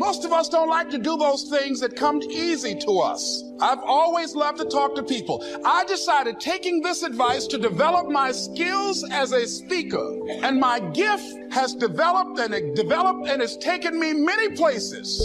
Most of us don't like to do those things that come easy to us. I've always loved to talk to people. I decided, taking this advice, to develop my skills as a speaker. And my gift has developed and it's taken me many places.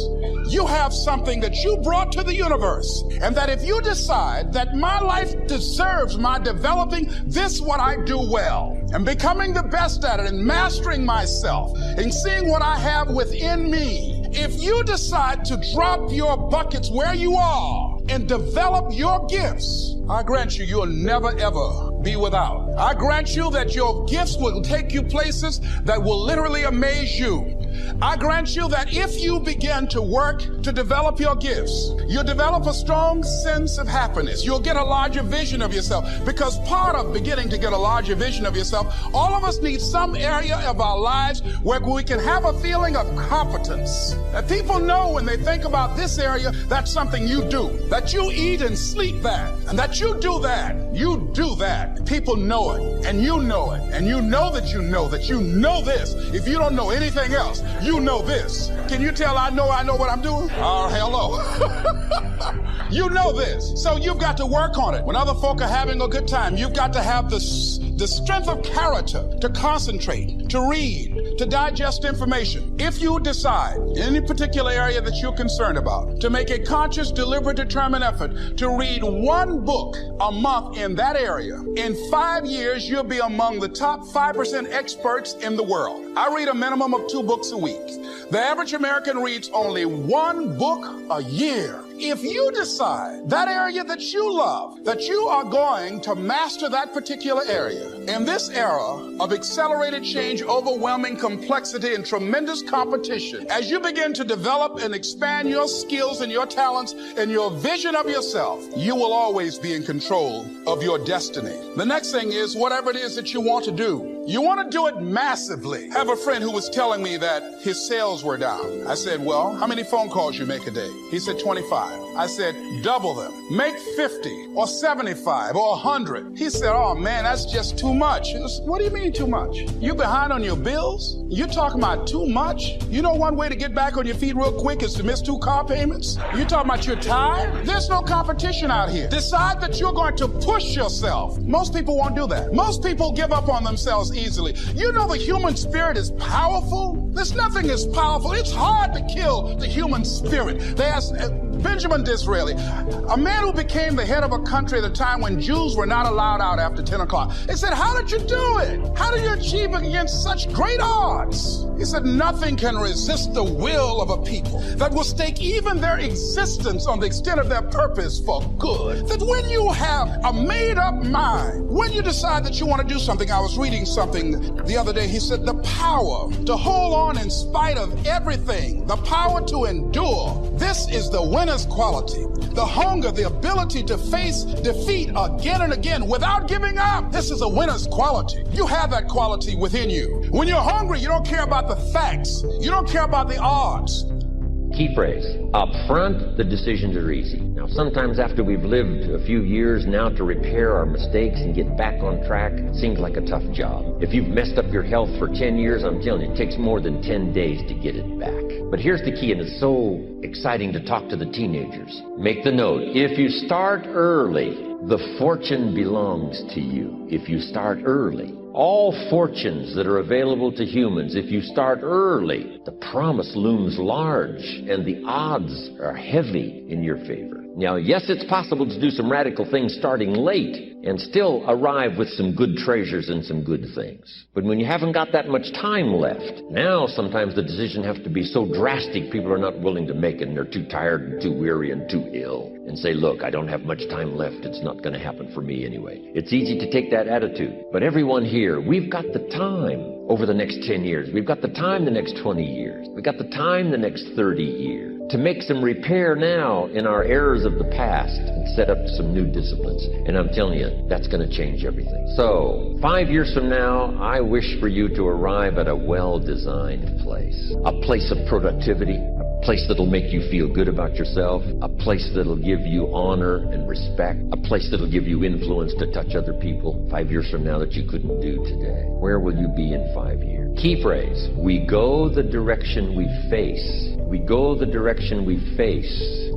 You have something that you brought to the universe. And that if you decide that my life deserves my developing this, what I do well, and becoming the best at it, and mastering myself, and seeing what I have within me, if you decide to drop your buckets where you are and develop your gifts, I grant you, you'll never ever be without. I grant you that your gifts will take you places that will literally amaze you. I grant you that if you begin to work to develop your gifts, you'll develop a strong sense of happiness. You'll get a larger vision of yourself, because part of beginning to get a larger vision of yourself, all of us need some area of our lives where we can have a feeling of competence. That people know when they think about this area, that's something you do. That you eat and sleep that, and that you do that. You do that. People know it, and you know it, and you know that you know that you know this. If you don't know anything else, you know this. Can you tell I know what I'm doing? Oh, hello. You know this. So you've got to work on it. When other folk are having a good time, you've got to have the strength of character to concentrate, to read, to digest information. If you decide in any particular area that you're concerned about, to make a conscious, deliberate, determined effort to read one book a month in that area, in 5 years, you'll be among the top 5% experts in the world. I read a minimum of 2 books a week. The average American reads only 1 book a year. If you decide that area that you love, that you are going to master that particular area, in this era of accelerated change, overwhelming complexity, and tremendous competition, as you begin to develop and expand your skills and your talents and your vision of yourself, you will always be in control of your destiny. The next thing is, whatever it is that you want to do, you want to do it massively. I have a friend who was telling me that his sales were down. I said, well, how many phone calls you make a day? He said, 25. I said, double them. Make 50 or 75 or 100. He said, oh man, that's just too much. He goes, what do you mean too much? You behind on your bills? You talking about too much? You know one way to get back on your feet real quick is to miss 2 car payments? You talking about you're tired? There's no competition out here. Decide that you're going to push yourself. Most people won't do that. Most people give up on themselves easily. You know the human spirit is powerful. There's nothing as powerful. It's hard to kill the human spirit. There's Benjamin Disraeli, a man who became the head of a country at a time when Jews were not allowed out after 10 o'clock. They said, how did you do it? How did you achieve it against such great odds? He said, nothing can resist the will of a people that will stake even their existence on the extent of their purpose for good. That when you have a made-up mind, when you decide that you want to do something, I was reading something the other day, he said, the power to hold on in spite of everything, the power to endure, this is the winner's quality. The hunger, the ability to face defeat again and again without giving up. This is a winner's quality. You have that quality within you. When you're hungry, you don't care about the facts. You don't care about the odds. Key phrase, up front, the decisions are easy. Now, sometimes after we've lived a few years now, to repair our mistakes and get back on track seems like a tough job. If you've messed up your health for 10 years, I'm telling you, it takes more than 10 days to get it back. But here's the key, and it's so exciting to talk to the teenagers. Make the note, if you start early, the fortune belongs to you. If you start early. All fortunes that are available to humans, if you start early, the promise looms large and the odds are heavy in your favor. Now, yes, it's possible to do some radical things starting late and still arrive with some good treasures and some good things. But when you haven't got that much time left, now sometimes the decision has to be so drastic people are not willing to make it, and they're too tired and too weary and too ill, and say, look, I don't have much time left. It's not going to happen for me anyway. It's easy to take that attitude. But everyone here, we've got the time over the next 10 years. We've got the time the next 20 years. We've got the time the next 30 years to make some repair now in our errors of the past and set up some new disciplines. And I'm telling you, that's going to change everything. So 5 years from now, I wish for you to arrive at a well-designed place. A place of productivity, a place that'll make you feel good about yourself, a place that'll give you honor and respect, a place that'll give you influence to touch other people 5 years from now that you couldn't do today. Where will you be in 5 years? Key phrase, we go the direction we face. We go the direction we face.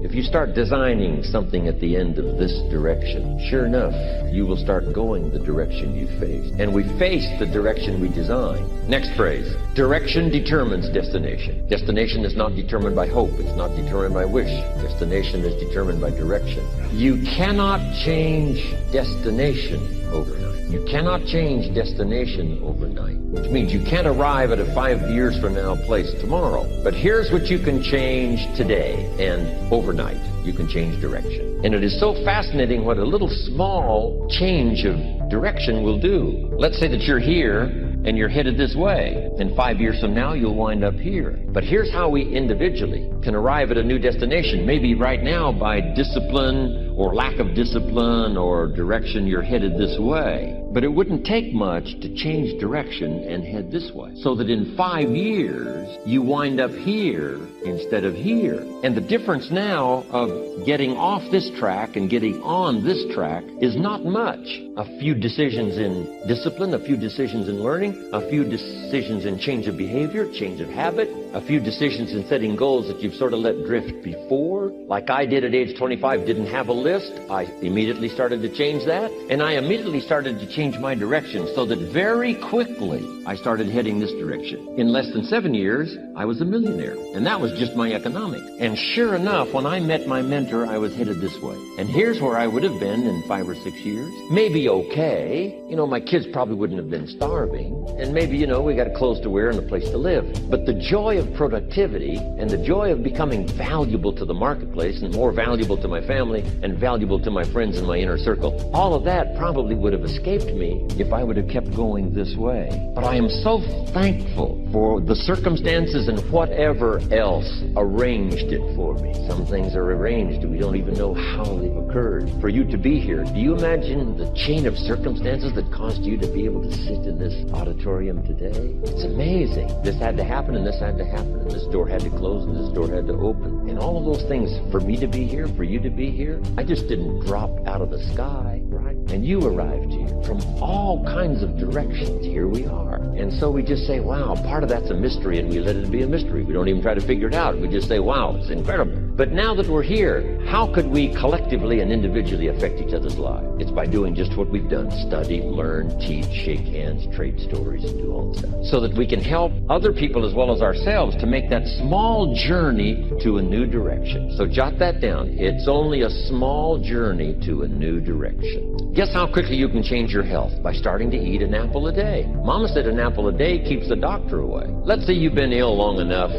If you start designing something at the end of this direction, sure enough, you will start going the direction you face. And we face the direction we design. Next phrase, direction determines destination. Destination is not determined by hope. It's not determined by wish. Destination is determined by direction. You cannot change destination overnight. You cannot change destination overnight, which means you can't arrive at a 5 years from now place tomorrow. But here's what you can change today, and overnight you can change direction. And it is so fascinating what a little small change of direction will do. Let's say that you're here and you're headed this way, and 5 years from now you'll wind up here. But here's how we individually can arrive at a new destination. Maybe right now by discipline or lack of discipline or direction, you're headed this way. But it wouldn't take much to change direction and head this way, so that in 5 years you wind up here instead of here. And the difference now of getting off this track and getting on this track is not much. A few decisions in discipline, a few decisions in learning, a few decisions in change of behavior, change of habit, a few decisions in setting goals that you've sort of let drift before. Like I did at age 25, didn't have a list. I immediately started to change that, and I immediately started to change my direction, so that very quickly I started heading this direction. In less than 7 years, I was a millionaire, and that was just my economics. And sure enough, when I met my mentor, I was headed this way. And here's where I would have been in 5 or 6 years. Maybe okay. My kids probably wouldn't have been starving. And maybe, we got clothes to wear and a place to live. But the joy of productivity and the joy of becoming valuable to the marketplace and more valuable to my family and valuable to my friends in my inner circle, all of that probably would have escaped me if I would have kept going this way. But I am so thankful for the circumstances and whatever else arranged it for me. Some things are arranged. We don't even know how they've occurred. For you to be here, do you imagine the chain of circumstances that caused you to be able to sit in this auditorium today? It's amazing. This had to happen, and this had to happen, and this door had to close, and this door had to open. And all of those things, for me to be here, for you to be here, I just didn't drop out of the sky, right? And you arrived here from all kinds of directions. Here we are. And so we just say, wow, part of that's a mystery, and we let it be a mystery. We don't even try to figure it out. We just say, wow, it's incredible. But now that we're here, how could we collectively and individually affect each other's lives? It's by doing just what we've done. Study, learn, teach, shake hands, trade stories, and do all that stuff. So that we can help other people as well as ourselves to make that small journey to a new direction. So jot that down. It's only a small journey to a new direction. Guess how quickly you can change your health? By starting to eat an apple a day. Mama said an apple a day keeps the doctor away. Let's say you've been ill long enough,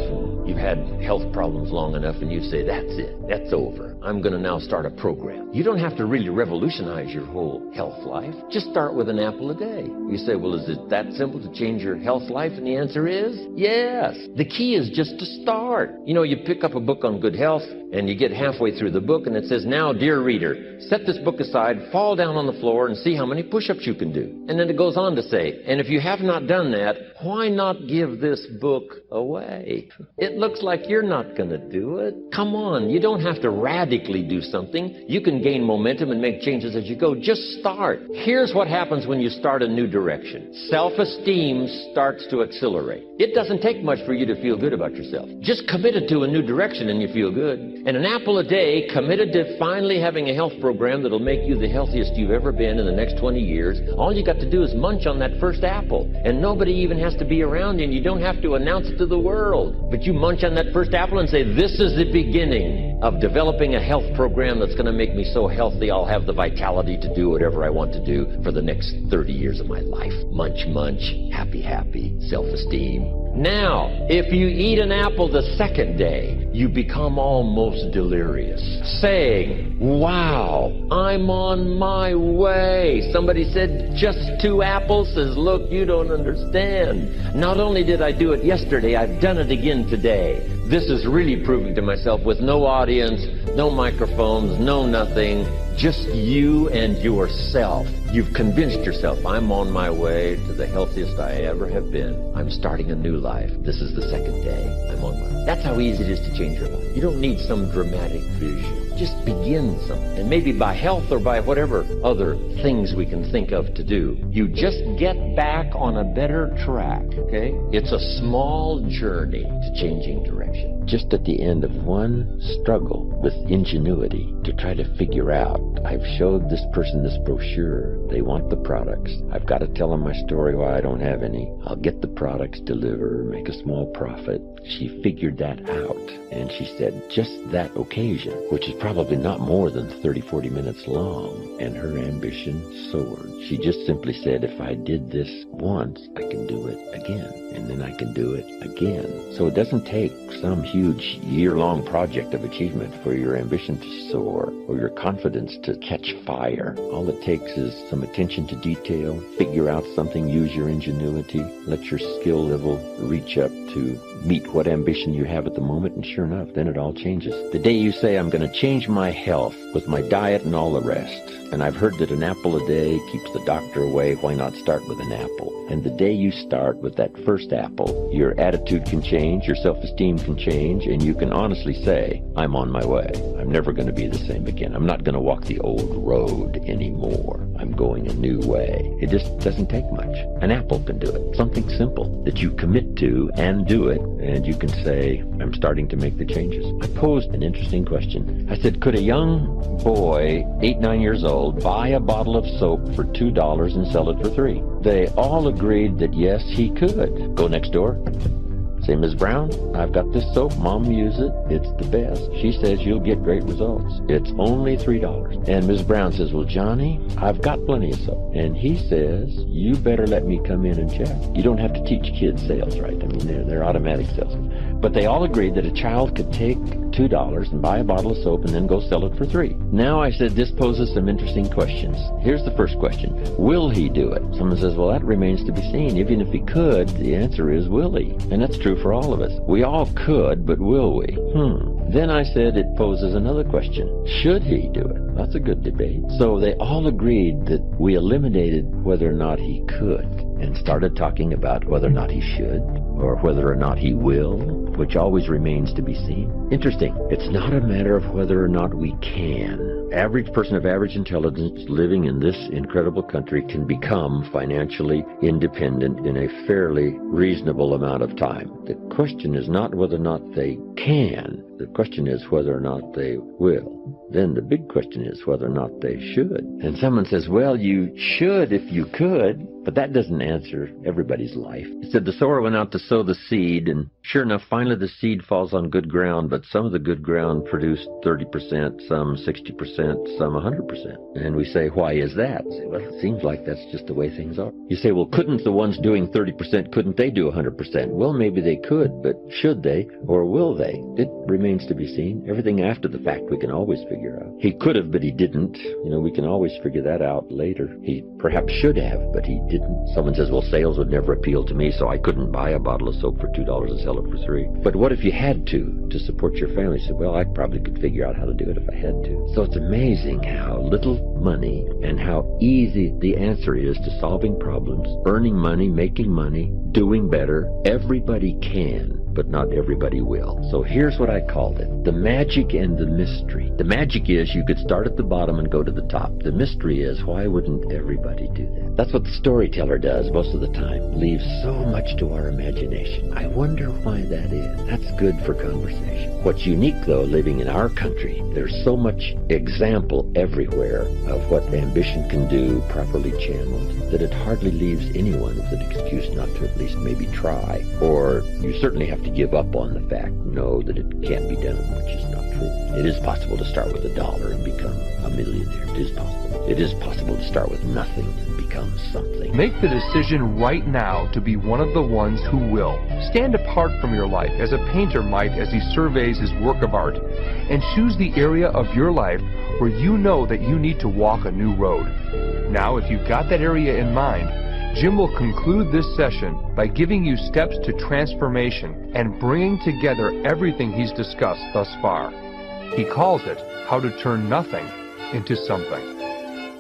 you've had health problems long enough, and you say, that's it, that's over. I'm going to now start a program. You don't have to really revolutionize your whole health life. Just start with an apple a day. You say, well, is it that simple to change your health life? And the answer is yes. The key is just to start. You pick up a book on good health, and you get halfway through the book, and it says, now, dear reader, set this book aside, fall down on the floor, and see how many push-ups you can do. And then it goes on to say, and if you have not done that, why not give this book away? It looks like you're not going to do it. Come on, you don't have to radically do something. You can gain momentum and make changes as you go. Just start. Here's what happens when you start a new direction. Self-esteem starts to accelerate. It doesn't take much for you to feel good about yourself. Just committed to a new direction and you feel good. And an apple a day, committed to finally having a health program that'll make you the healthiest you've ever been in the next 20 years. All you got to do is munch on that first apple. And nobody even has to be around you, and you don't have to announce it to the world. But you munch on that first apple and say, this is the beginning of developing a health program that's going to make me so healthy I'll have the vitality to do whatever I want to do for the next 30 years of my life. Munch, munch, happy, happy, self-esteem. Now, if you eat an apple the second day, you become almost delirious, saying, Wow, I'm on my way. Somebody said, just 2 apples. Says, look, you don't understand. Not only did I do it yesterday, I've done it again today. This is really proving to myself with no audience, no microphones, no nothing, just you and yourself. You've convinced yourself, I'm on my way to the healthiest I ever have been. I'm starting a new life. This is the 2nd day. I'm on my way. That's how easy it is to change your life. You don't need some dramatic vision. Just begin something. And maybe by health or by whatever other things we can think of to do, you just get back on a better track, okay? It's a small journey to changing direction. Just at the end of one struggle with ingenuity to try to figure out, I've showed this person this brochure. They want the products. I've got to tell them my story why I don't have any. I'll get the products, deliver, make a small profit. She figured that out. And she said, just that occasion, which is probably not more than 30, 40 minutes long, and her ambition soared. She just simply said, if I did this once, I can do it again, and then I can do it again. So it doesn't take some huge year-long project of achievement for your ambition to soar or your confidence to catch fire. All it takes is some attention to detail, figure out something, use your ingenuity, let your skill level reach up to meet what ambition you have at the moment, and sure enough, then it all changes. The day you say, I'm going to change my health with my diet and all the rest, and I've heard that an apple a day keeps the doctor away, why not start with an apple? And the day you start with that first apple, your attitude can change, your self-esteem can change, and you can honestly say, I'm on my way. I'm never going to be the same again. I'm not going to walk the old road anymore. I'm going a new way. It just doesn't take much. An apple can do it. Something simple that you commit to and do it, and you can say, I'm starting to make the changes. I posed an interesting question. I said, could a young boy, 8, 9 years old, buy a bottle of soap for $2 and sell it for $3? They all agreed that yes, he could. Go next door. Say, Ms. Brown, I've got this soap. Mom use it. It's the best. She says you'll get great results. It's only $3. And Ms. Brown says, well, Johnny, I've got plenty of soap. And he says, you better let me come in and check. You don't have to teach kids sales, right? I mean, they're automatic salesmen. But they all agreed that a child could take $2 and buy a bottle of soap and then go sell it for $3. Now I said this poses some interesting questions. Here's the first question. Will he do it? Someone says, well, that remains to be seen. Even if he could, the answer is, will he? And that's true for all of us. We all could, but will we? Then I said it poses another question. Should he do it? That's a good debate. So they all agreed that we eliminated whether or not he could and started talking about whether or not he should or whether or not he will, which always remains to be seen. Interesting. It's not a matter of whether or not we can. Average person of average intelligence living in this incredible country can become financially independent in a fairly reasonable amount of time. The question is not whether or not they can. The question is whether or not they will. Then the big question is whether or not they should. And someone says, well, you should if you could, but that doesn't answer everybody's life. It said the sower went out to sow the seed, and sure enough, finally the seed falls on good ground, but some of the good ground produced 30%, some 60%, some 100%. And we say, why is that? Say, well, it seems like that's just the way things are. You say, well, couldn't the ones doing 30%, couldn't they do 100%? Well, maybe they could, but should they or will they? It remains to be seen. Everything after the fact we can always figure out. He could have, but he didn't. We can always figure that out later. He perhaps should have, but he didn't. Someone says, well, sales would never appeal to me, so I couldn't buy a bottle of soap for $2 and sell it for $3. But what if you had to support your family? You said, well, I probably could figure out how to do it if I had to. So it's amazing how little money and how easy the answer is to solving problems, earning money, making money, doing better. Everybody can, but not everybody will. So here's what I called it. The magic and the mystery. The magic is you could start at the bottom and go to the top. The mystery is, why wouldn't everybody do that? That's what the storyteller does most of the time. Leaves so much to our imagination. I wonder why that is. That's good for conversation. What's unique, though, living in our country, there's so much example everywhere of what ambition can do, properly channeled, that it hardly leaves anyone with an excuse not to at least maybe try. Or you certainly have to give up on the fact, know that it can't be done, which is not true. It is possible to start with $1 and become a millionaire. It is possible. It is possible to start with nothing and become something. Make the decision right now to be one of the ones who will. Stand apart from your life as a painter might as he surveys his work of art, and choose the area of your life where you know that you need to walk a new road. Now, if you've got that area in mind, Jim will conclude this session by giving you steps to transformation and bringing together everything he's discussed thus far. He calls it How to Turn Nothing into Something.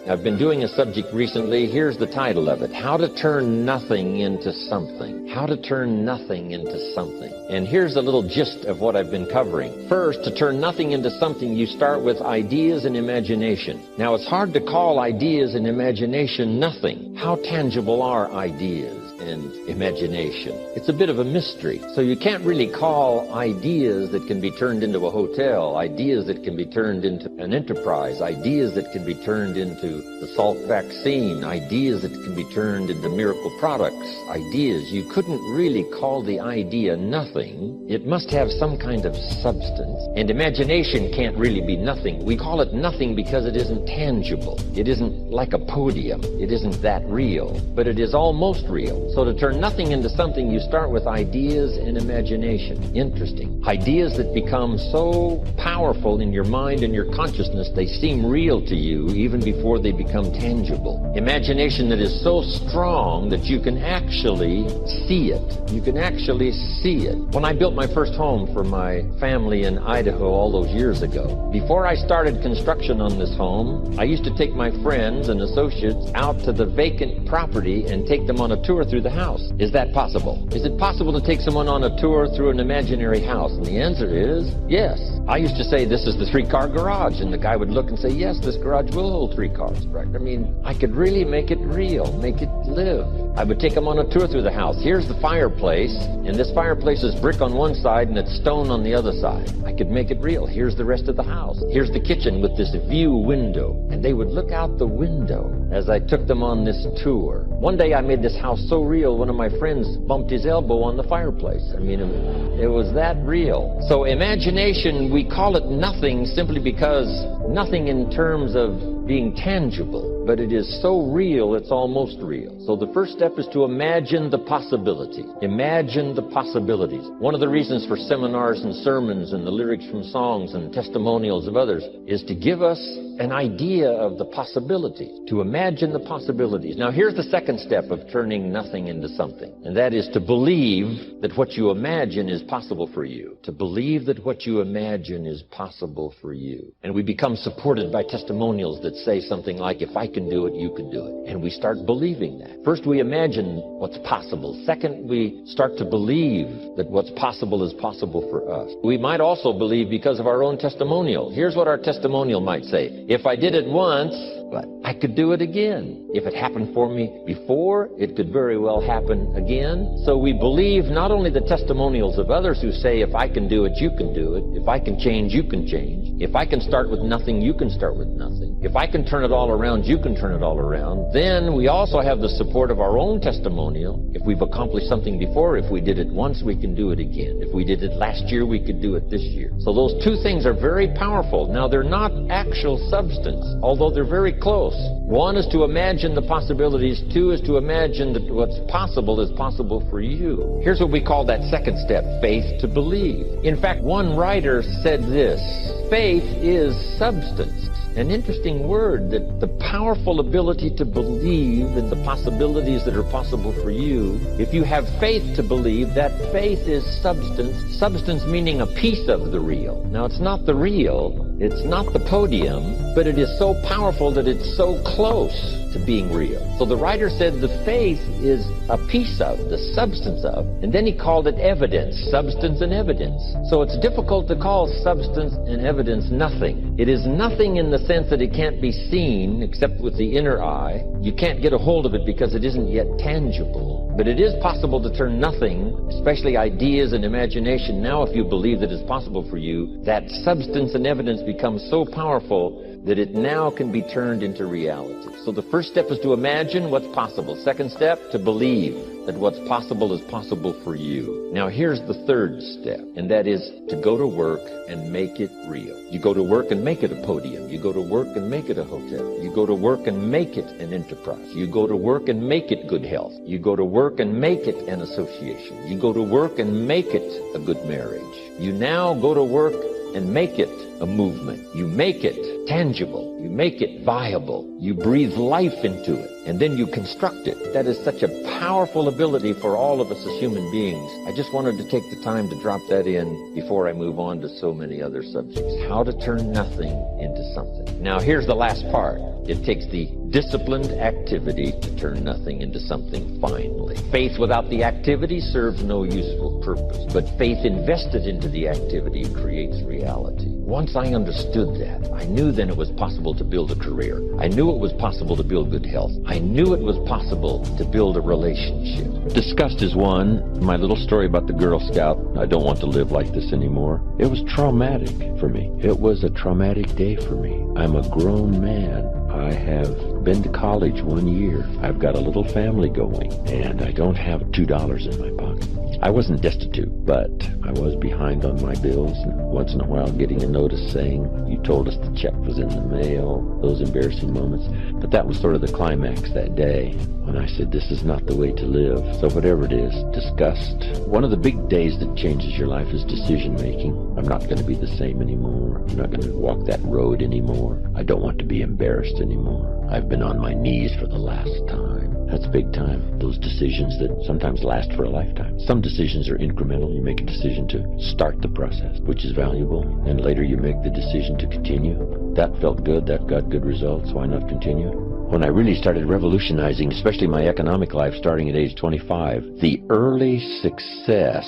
I've been doing a subject recently. Here's the title of it: How to Turn Nothing into Something. How to turn nothing into something. And here's a little gist of what I've been covering. First, to turn nothing into something, you start with ideas and imagination. Now, it's hard to call ideas and imagination nothing. How tangible are ideas and imagination? It's a bit of a mystery. So you can't really call ideas that can be turned into a hotel, ideas that can be turned into an enterprise, ideas that can be turned into the Salk vaccine, ideas that can be turned into miracle products, ideas. You couldn't really call the idea nothing. It must have some kind of substance. And imagination can't really be nothing. We call it nothing because it isn't tangible. It isn't like a podium. It isn't that real. But it is almost real. So to turn nothing into something, you start with ideas and imagination. Interesting. Ideas that become so powerful in your mind and your consciousness, they seem real to you even before they become tangible. Imagination that is so strong that you can actually see it. You can actually see it. When I built my first home for my family in Idaho all those years ago, before I started construction on this home, I used to take my friends and associates out to the vacant property and take them on a tour through the house. Is that possible? Is it possible to take someone on a tour through an imaginary house? And the answer is yes. I used to say, this is the 3-car garage, and the guy would look and say, yes, this garage will hold 3 cars. Right? I mean, I could really make it real, make it live. I would take them on a tour through the house. Here's the fireplace, and this fireplace is brick on one side and it's stone on the other side. I could make it real. Here's the rest of the house. Here's the kitchen with this view window. And they would look out the window as I took them on this tour. One day I made this house so real, one of my friends bumped his elbow on the fireplace. I mean, it was that real. So imagination, we call it nothing simply because nothing in terms of being tangible, but it is so real, it's almost real. So the first step is to imagine the possibility. Imagine the possibilities. One of the reasons for seminars and sermons and the lyrics from songs and testimonials of others is to give us an idea of the possibilities, to imagine the possibilities. Now here's the second step of turning nothing into something, and that is to believe that what you imagine is possible for you. To believe that what you imagine is possible for you. And we become supported by testimonials that say something like, if I can do it, you can do it. And we start believing that. First, we imagine what's possible. Second, we start to believe that what's possible is possible for us. We might also believe because of our own testimonial. Here's what our testimonial might say. If I did it once, but I could do it again. If it happened for me before, it could very well happen again. So we believe not only the testimonials of others who say, if I can do it, you can do it. If I can change, you can change. If I can start with nothing, you can start with nothing. If I can turn it all around, you can turn it all around. Then we also have the support of our own testimonial. If we've accomplished something before, if we did it once, we can do it again. If we did it last year, we could do it this year. So those two things are very powerful. Now, they're not actual substance, although they're very close. One is to imagine the possibilities. Two is to imagine that what's possible is possible for you. Here's what we call that second step, faith to believe. In fact, one writer said this: faith is substance. An interesting word, that the powerful ability to believe in the possibilities that are possible for you. If you have faith to believe, that faith is substance. Substance meaning a piece of the real. Now, it's not the real, it's not the podium, but it is so powerful that it's so close to being real. So the writer said the faith is a piece of, the substance of, and then he called it evidence, substance and evidence. So it's difficult to call substance and evidence nothing. It is nothing in the sense that it can't be seen except with the inner eye. You can't get a hold of it because it isn't yet tangible. But it is possible to turn nothing, especially ideas and imagination. Now, if you believe that it's possible for you, that substance and evidence becomes so powerful that it now can be turned into reality. So the first step is to imagine what's possible. Second step, to believe. that what's possible is possible for you. Now here's the third step, and that is to go to work and make it real. You go to work and make it a podium. You go to work and make it a hotel. You go to work and make it an enterprise. You go to work and make it good health. You go to work and make it an association. You go to work and make it a good marriage. You now go to work and make it a movement. You make it tangible. You make it viable. You breathe life into it, and then you construct it. That is such a powerful ability for all of us as human beings. I just wanted to take the time to drop that in before I move on to so many other subjects. How to turn nothing into something. Now here's the last part. It takes the disciplined activity to turn nothing into something finally. Faith without the activity serves no useful purpose, but faith invested into the activity creates reality. Once I understood that, I knew then it was possible to build a career. I knew it was possible to build good health. I knew it was possible to build a relationship. Disgust is one. My little story about the Girl Scout, I don't want to live like this anymore. It was traumatic for me. It was a traumatic day for me. I'm a grown man. I have been to college 1 year. I've got a little family going, and I don't have $2 in my pocket. I wasn't destitute, but I was behind on my bills, and once in a while getting a notice saying, you told us the check was in the mail, those embarrassing moments. But that was sort of the climax that day when I said, this is not the way to live. So whatever it is, disgust. One of the big days that changes your life is decision making. I'm not going to be the same anymore. I'm not going to walk that road anymore. I don't want to be embarrassed anymore. I've been on my knees for the last time. That's big time. Those decisions that sometimes last for a lifetime. Some decisions are incremental. You make a decision to start the process, which is valuable, and later you make the decision to continue. That felt good. That got good results. Why not continue? When I really started revolutionizing, especially my economic life starting at age 25, the early success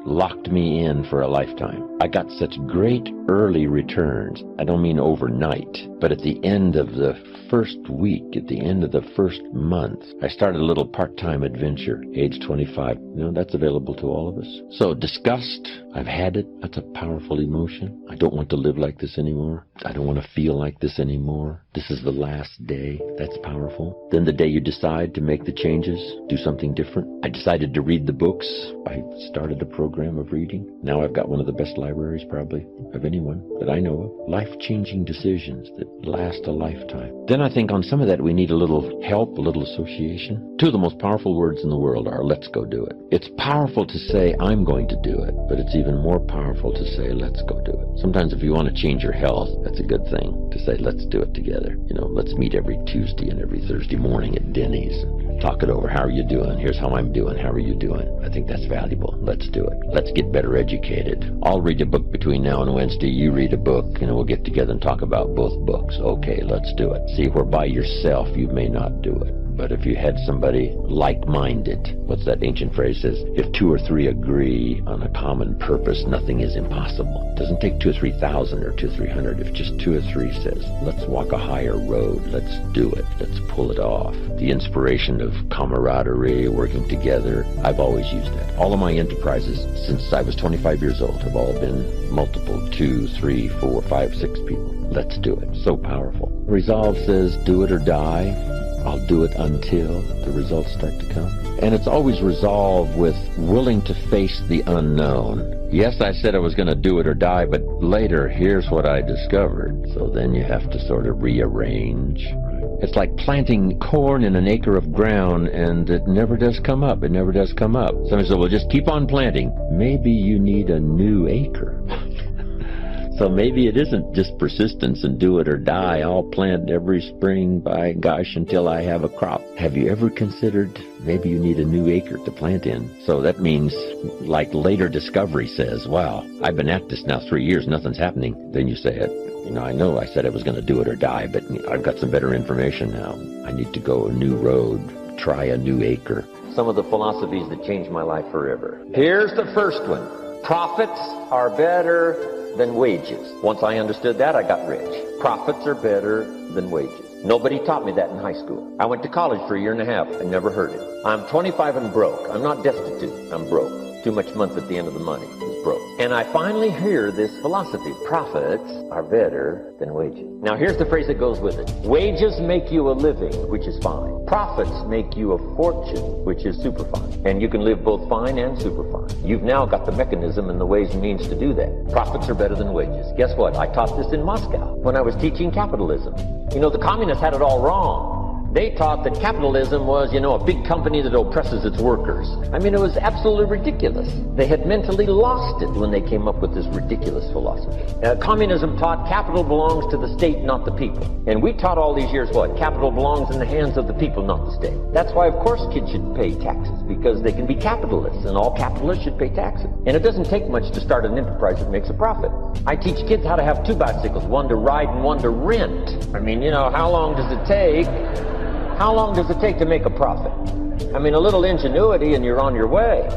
locked me in for a lifetime. I got such great early returns. I don't mean overnight, but at the end of the first week, at the end of the first month, I started a little part-time adventure, age 25. That's available to all of us. So disgust, I've had it. That's a powerful emotion. I don't want to live like this anymore. I don't want to feel like this anymore. This is the last day. That's powerful. Then the day you decide to make the changes, do something different. I decided to read the books. I started a program of reading. Now I've got one of the best libraries probably of anyone that I know of. Life-changing decisions that last a lifetime. Then I think on some of that we need a little help, a little association. Two of the most powerful words in the world are let's go do it. It's powerful to say I'm going to do it, but it's even more powerful to say let's go do it. Sometimes if you want to change your health, that's a good thing to say let's do it together. Let's meet every Tuesday and every Thursday morning at Denny's. Talk it over. How are you doing? Here's how I'm doing. How are you doing? I think that's valuable. Let's do it. Let's get better educated. I'll read a book between now and Wednesday. You read a book. We'll get together and talk about both books. Okay, let's do it. See, where by yourself you may not do it. But if you had somebody like-minded, what's that ancient phrase says? If 2 or 3 agree on a common purpose, nothing is impossible. It doesn't take 2 or 3,000 or 2 or 300. If just 2 or 3 says, let's walk a higher road, let's do it, let's pull it off. The inspiration of camaraderie, working together, I've always used that. All of my enterprises since I was 25 years old have all been multiple, 2, 3, 4, 5, 6 people. Let's do it. So powerful. Resolve says, do it or die. I'll do it until the results start to come. And it's always resolve with willing to face the unknown. Yes, I said I was going to do it or die, but later, here's what I discovered. So then you have to sort of rearrange. It's like planting corn in an acre of ground, and it never does come up. It never does come up. Somebody said, well, just keep on planting. Maybe you need a new acre. So maybe it isn't just persistence and do it or die. I'll plant every spring, by gosh, until I have a crop. Have you ever considered maybe you need a new acre to plant in? So that means, like later discovery says, wow, I've been at this now 3 years, nothing's happening. Then you say it. I know I said I was going to do it or die, but I've got some better information now. I need to go a new road, try a new acre. Some of the philosophies that changed my life forever. Here's the first one. Profits are better than wages. Once I understood that, I got rich. Profits are better than wages. Nobody taught me that in high school. I went to college for 1.5 years. I never heard it. I'm 25 and broke. I'm not destitute. I'm broke. Too much month at the end of the money. It's broke. And I finally hear this philosophy: profits are better than wages. Now here's the phrase that goes with it. Wages make you a living, which is fine. Profits make you a fortune, which is super fine. And you can live both fine and super fine. You've now got the mechanism and the ways and means to do that. Profits are better than wages. Guess what? I taught this in Moscow when I was teaching capitalism. You know, the communists had it all wrong. They taught that capitalism was, a big company that oppresses its workers. I mean, it was absolutely ridiculous. They had mentally lost it when they came up with this ridiculous philosophy. Communism taught capital belongs to the state, not the people. And we taught all these years what? Capital belongs in the hands of the people, not the state. That's why, of course, kids should pay taxes, because they can be capitalists, and all capitalists should pay taxes. And it doesn't take much to start an enterprise that makes a profit. I teach kids how to have 2 bicycles, one to ride and one to rent. I mean, how long does it take? How long does it take to make a profit? I mean, a little ingenuity and you're on your way.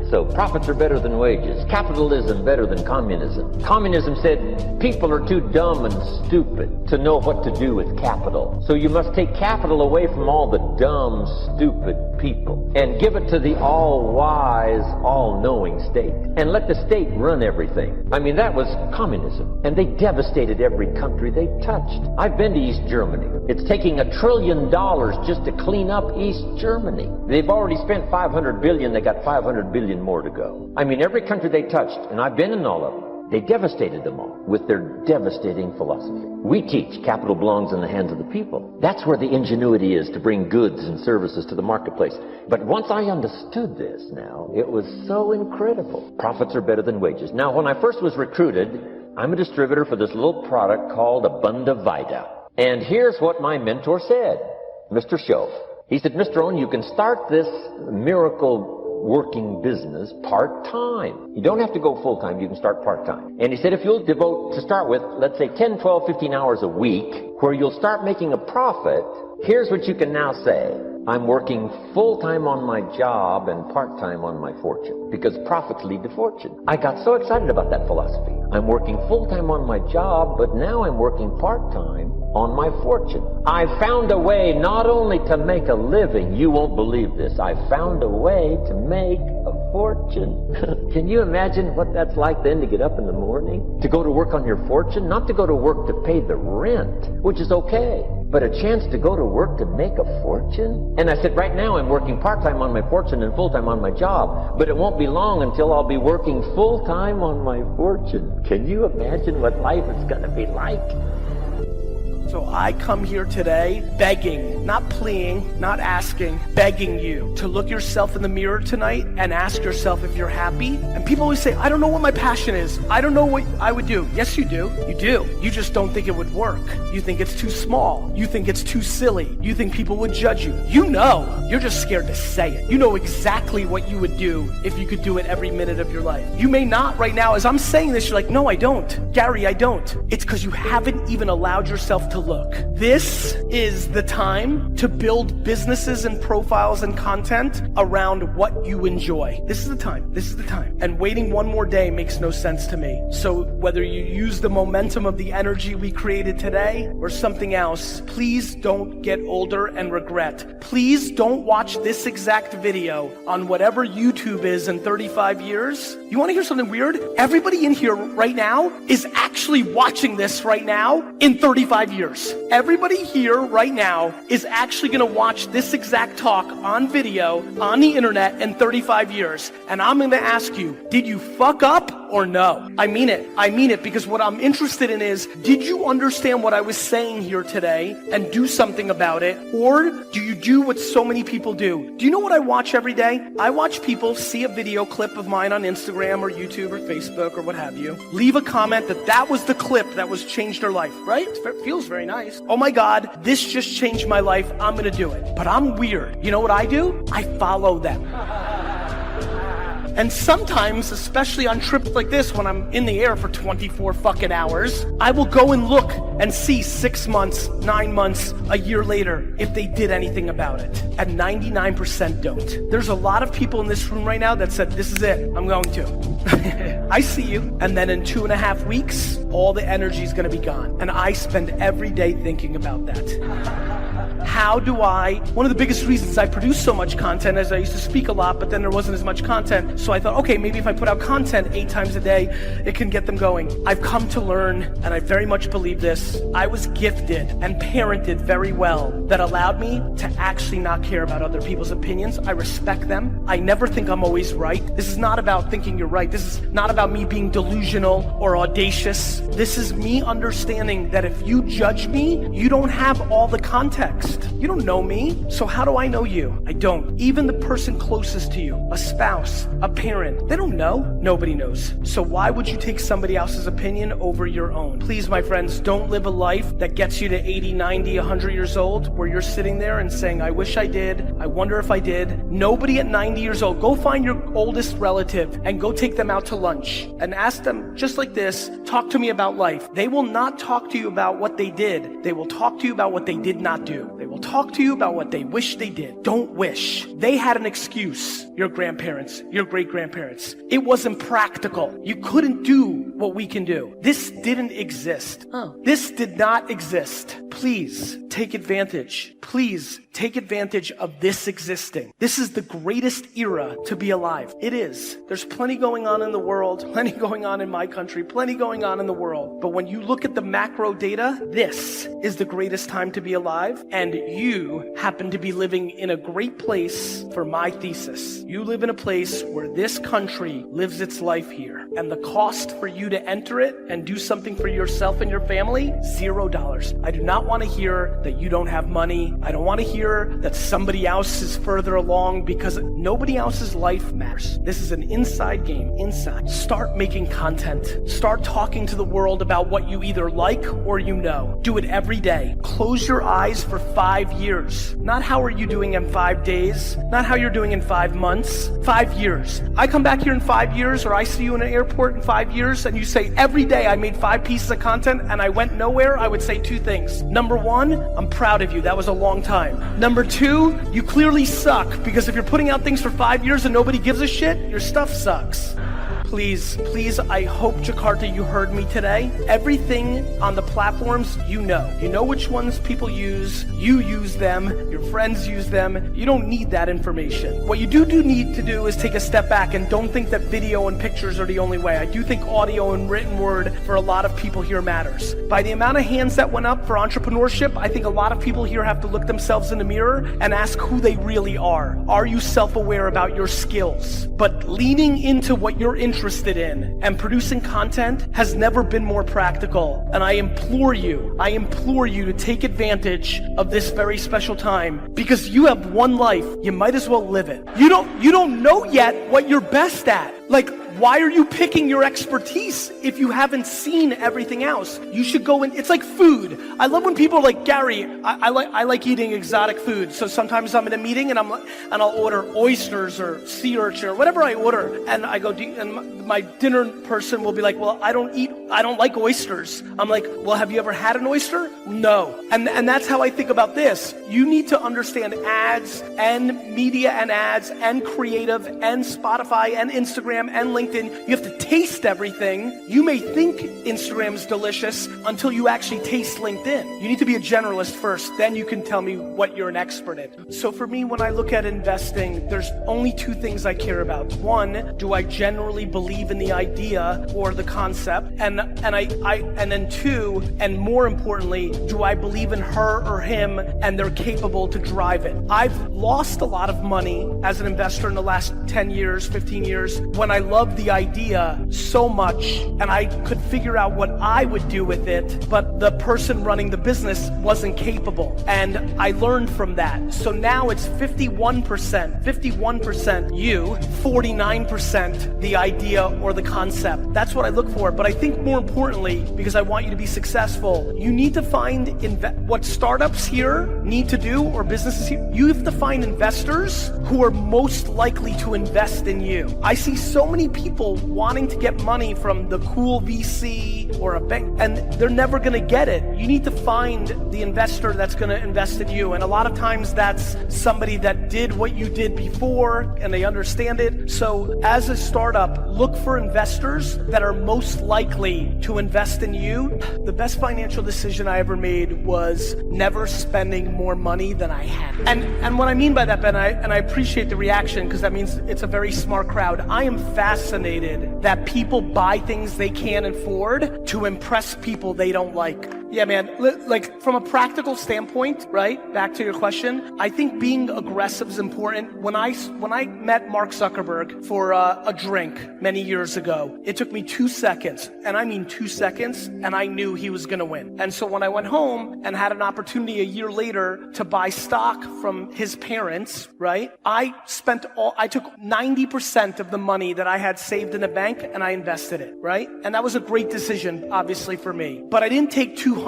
So profits are better than wages. Capitalism better than communism. Communism said people are too dumb and stupid to know what to do with capital. So you must take capital away from all the dumb, stupid people and give it to the all-wise, all-knowing state. And let the state run everything. I mean, that was communism. And they devastated every country they touched. I've been to East Germany. It's taking $1 trillion just to clean up East Germany. They've already spent $500 billion. They got $500 billion more to go. I mean, every country they touched, and I've been in all of them, they devastated them all with their devastating philosophy. We teach capital belongs in the hands of the people. That's where the ingenuity is to bring goods and services to the marketplace. But once I understood this now, it was so incredible. Profits are better than wages. Now, when I first was recruited, I'm a distributor for this little product called Abunda Vita. And here's what my mentor said, Mr. Schoaf. He said, Mr. Rohn, you can start this miracle working business part-time. You don't have to go full-time, you can start part-time. And he said, if you'll devote, to start with, let's say 10, 12, 15 hours a week, where you'll start making a profit, here's what you can now say. I'm working full-time on my job and part-time on my fortune, because profits lead to fortune. I got so excited about that philosophy. I'm working full-time on my job, but now I'm working part-time on my fortune. I found a way not only to make a living, you won't believe this, I found a way to make a fortune. Can you imagine what that's like then, to get up in the morning, to go to work on your fortune, not to go to work to pay the rent, which is okay, but a chance to go to work to make a fortune? And I said, right now I'm working part-time on my fortune and full-time on my job, but it won't be long until I'll be working full-time on my fortune. Can you imagine what life is going to be like? So I come here today begging, not pleading, not asking, begging you to look yourself in the mirror tonight and ask yourself if you're happy. And people always say, I don't know what my passion is. I don't know what I would do. Yes, you do. You do. You just don't think it would work. You think it's too small. You think it's too silly. You think people would judge you. You know. You're just scared to say it. You know exactly what you would do if you could do it every minute of your life. You may not right now. As I'm saying this, you're like, no, I don't. Gary, I don't. It's because you haven't even allowed yourself to look. This is the time to build businesses and profiles and content around what you enjoy. This is the time. This is the time. And waiting one more day makes no sense to me. So whether you use the momentum of the energy we created today or something else, please don't get older and regret. Please don't watch this exact video on whatever YouTube is in 35 years. You want to hear something weird? Everybody in here right now is actually watching this right now in 35 years. Everybody here right now is actually going to watch this exact talk on video on the internet in 35 years. And I'm going to ask you, did you fuck up or no? I mean it. I mean it, because what I'm interested in is, did you understand what I was saying here today and do something about it? Or do you do what so many people do? Do you know what I watch every day? I watch people see a video clip of mine on Instagram or YouTube or Facebook or what have you, leave a comment that was the clip that was changed their life, right? It feels very nice. Oh my God, this just changed my life. I'm going to do it. But I'm weird. You know what I do? I follow them. And sometimes, especially on trips like this, when I'm in the air for 24 fucking hours, I will go and look and see 6 months, 9 months, a year later, if they did anything about it. And 99% don't. There's a lot of people in this room right now that said, this is it, I'm going to. I see you. And then in 2.5 weeks, all the energy is going to be gone. And I spend every day thinking about that. One of the biggest reasons I produce so much content is I used to speak a lot, but then there wasn't as much content. So I thought, okay, maybe if I put out content 8 times a day, it can get them going. I've come to learn, and I very much believe this, I was gifted and parented very well that allowed me to actually not care about other people's opinions. I respect them. I never think I'm always right. This is not about thinking you're right. This is not about me being delusional or audacious. This is me understanding that if you judge me, you don't have all the context. You don't know me, so how do I know you? I don't. Even the person closest to you, a spouse, a parent, they don't know. Nobody knows. So why would you take somebody else's opinion over your own? Please, my friends, don't live a life that gets you to 80, 90, 100 years old where you're sitting there and saying, I wish I did. I wonder if I did. Nobody at 90 years old, go find your oldest relative and go take them out to lunch and ask them just like this, talk to me about life. They will not talk to you about what they did. They will talk to you about what they did not do. They will talk to you about what they wish they did. Don't wish. They had an excuse, your grandparents, your great-grandparents. It wasn't practical. You couldn't do what we can do. This didn't exist. This did not exist. Please take advantage. Please take advantage of this existing. This is the greatest era to be alive. It is. There's plenty going on in the world, plenty going on in my country, plenty going on in the world. But when you look at the macro data, this is the greatest time to be alive. And you happen to be living in a great place for my thesis. You live in a place where this country lives its life here. And the cost for you to enter it and do something for yourself and your family, $0. I do not want to hear that you don't have money. I don't want to hear that somebody else is further along, because nobody else's life matters. This is an inside game. Inside. Start making content. Start talking to the world about what you either like or you know. Do it every day. Close your eyes for 5 years. Not how are you doing in 5 days. Not how you're doing in 5 months. 5 years. I come back here in 5 years, or I see you in an airport in 5 years, and you say, every day I made 5 pieces of content and I went nowhere, I would say 2 things. Number 1, I'm proud of you. That was a long time. Number 2, you clearly suck, because if you're putting out things for 5 years and nobody gives a shit, your stuff sucks. Please, I hope, Jakarta, you heard me today. Everything on the platforms, you know. You know which ones people use. You use them. Your friends use them. You don't need that information. What you do need to do is take a step back and don't think that video and pictures are the only way. I do think audio and written word for a lot of people here matters. By the amount of hands that went up for entrepreneurship, I think a lot of people here have to look themselves in the mirror and ask who they really are. Are you self-aware about your skills? But leaning into what you're interested in and producing content has never been more practical. And I implore you to take advantage of this very special time, because you have one life. You might as well live it. You don't know yet what you're best at. Like, why are you picking your expertise if you haven't seen everything else? You should go in. It's like food. I love when people are like, Gary, I like eating exotic food. So sometimes I'm in a meeting and I'll order oysters or sea urchin or whatever I order. And I go, and my dinner person will be like, well, I don't like oysters. I'm like, well, have you ever had an oyster? No. And that's how I think about this. You need to understand ads and media and ads and creative and Spotify and Instagram and LinkedIn. You have to taste everything. You may think Instagram is delicious until you actually taste LinkedIn. You need to be a generalist first, then you can tell me what you're an expert in. So for me, when I look at investing, there's only 2 things I care about. 1, do I generally believe in the idea or the concept? And then 2, and more importantly, do I believe in her or him and they're capable to drive it? I've lost a lot of money as an investor in the last 10 years, 15 years, when I loved the idea so much and I could figure out what I would do with it, but the person running the business wasn't capable. And I learned from that. So now it's 51% you, 49% the idea or the concept. That's what I look for. But I think more importantly, because I want you to be successful, you need to find what startups here need to do, or businesses here. You have to find investors investors who are most likely to invest in you. I see so many people wanting to get money from the cool VC or a bank, and they're never gonna get it. You need to find the investor that's gonna invest in you. And a lot of times that's somebody that did what you did before and they understand it. So as a startup, look for investors that are most likely to invest in you. The best financial decision I ever made was never spending more money than I had. And what I mean by that, Ben, and I appreciate the reaction because that means it's a very smart crowd. I am fascinated that people buy things they can't afford to impress people they don't like. Yeah, man, like from a practical standpoint, right? Back to your question, I think being aggressive is important. When I met Mark Zuckerberg for a drink many years ago, it took me 2 seconds, and I mean 2 seconds, and I knew he was gonna win. And so when I went home and had an opportunity a year later to buy stock from his parents, right? I took 90% of the money that I had saved in the bank and I invested it, right? And that was a great decision, obviously, for me. But I didn't take 200%.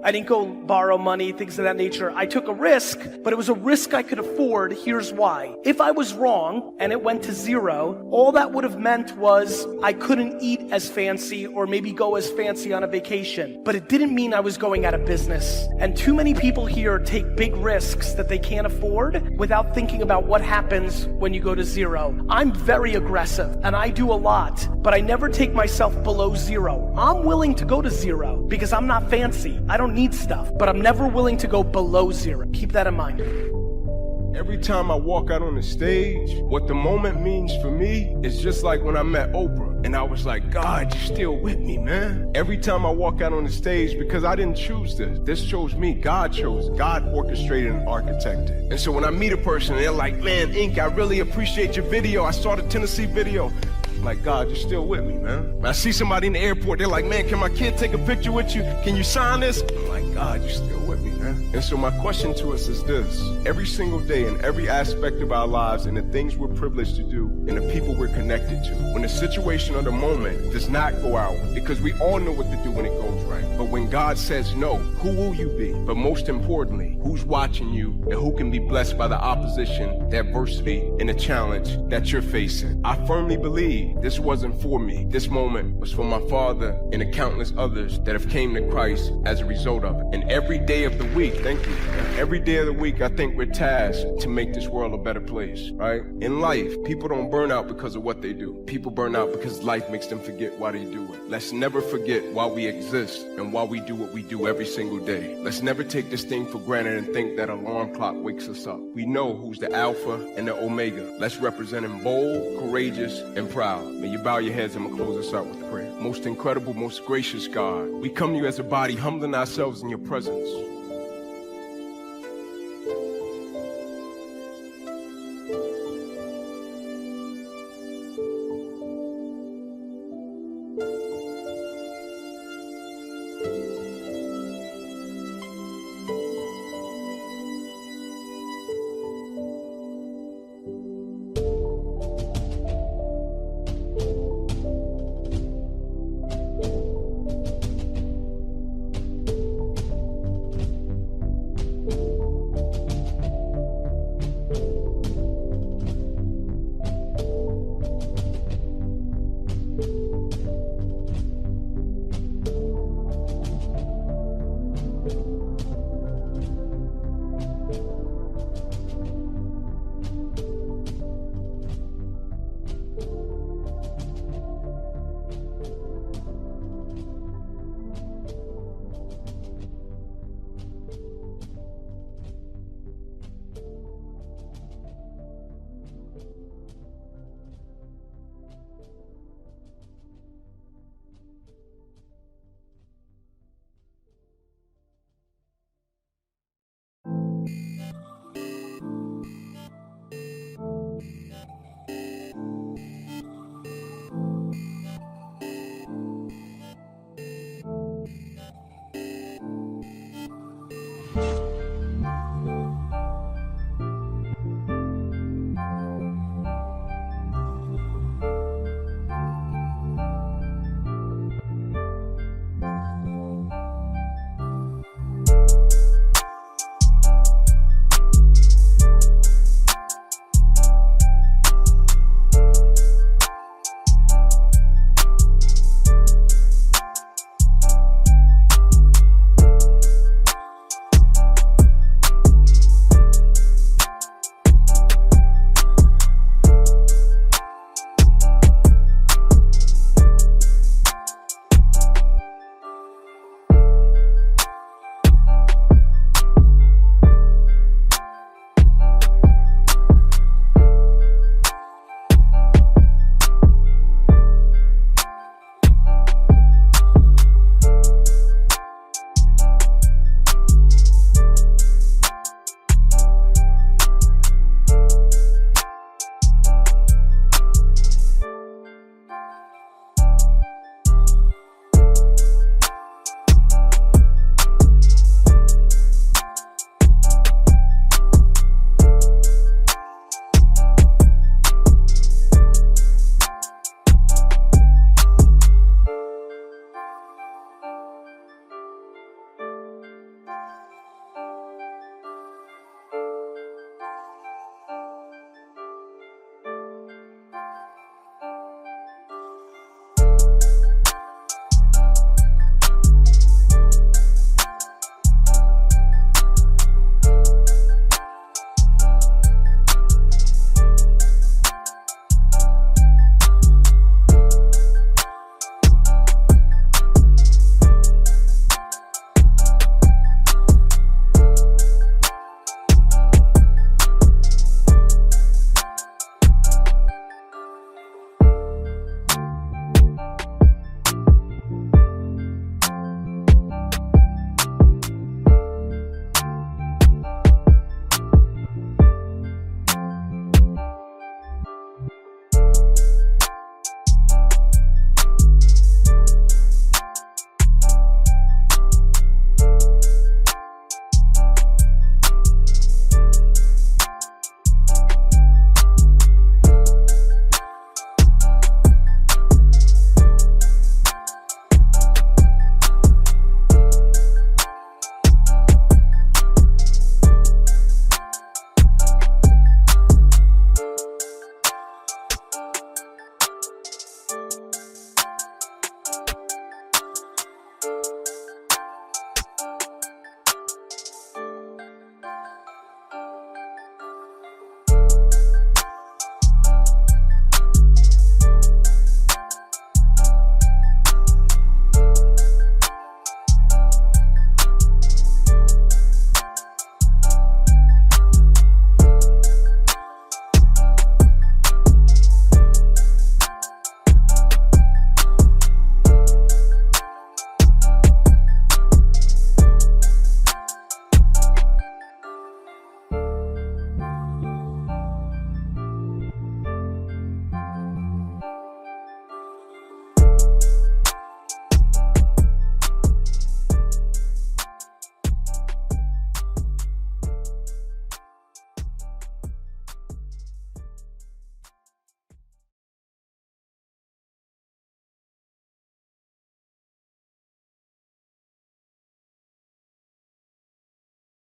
I didn't go borrow money, things of that nature. I took a risk, but it was a risk I could afford. Here's why. If I was wrong and it went to zero, all that would have meant was I couldn't eat as fancy or maybe go as fancy on a vacation. But it didn't mean I was going out of business. And too many people here take big risks that they can't afford without thinking about what happens when you go to zero. I'm very aggressive and I do a lot, but I never take myself below zero. I'm willing to go to zero because I'm not fancy. I don't need stuff, but I'm never willing to go below zero. Keep that in mind. Every time I walk out on the stage, what the moment means for me is just like when I met Oprah and I was like, God, you're still with me, man. Every time I walk out on the stage, because I didn't choose this. This chose me. God chose it. God orchestrated and architected. And so when I meet a person and they're like, man, Ink, I really appreciate your video. I saw the Tennessee video. I'm like, God, you're still with me, man. When I see somebody in the airport, they're like, man, can my kid take a picture with you? Can you sign this? I'm like, God, you're still with me, man. And so my question to us is this. Every single day in every aspect of our lives and the things we're privileged to do and the people we're connected to, when the situation or the moment does not go out, because we all know what to do when it goes right. But when God says no, who will you be? But most importantly, who's watching you and who can be blessed by the opposition, the adversity, and the challenge that you're facing? I firmly believe this wasn't for me. This moment was for my father and the countless others that have came to Christ as a result of it. And every day of the week, thank you, every day of the week, I think we're tasked to make this world a better place, right? In life, people don't burn out because of what they do. People burn out because life makes them forget why they do it. Let's never forget why we exist and why we do what we do every single day. Let's never take this thing for granted and think that alarm clock wakes us up. We know who's the Alpha and the Omega. Let's represent him bold, courageous, and proud. May you bow your heads and I'm going to close us out with prayer. Most incredible, most gracious God, we come to you as a body, humbling ourselves in your presence.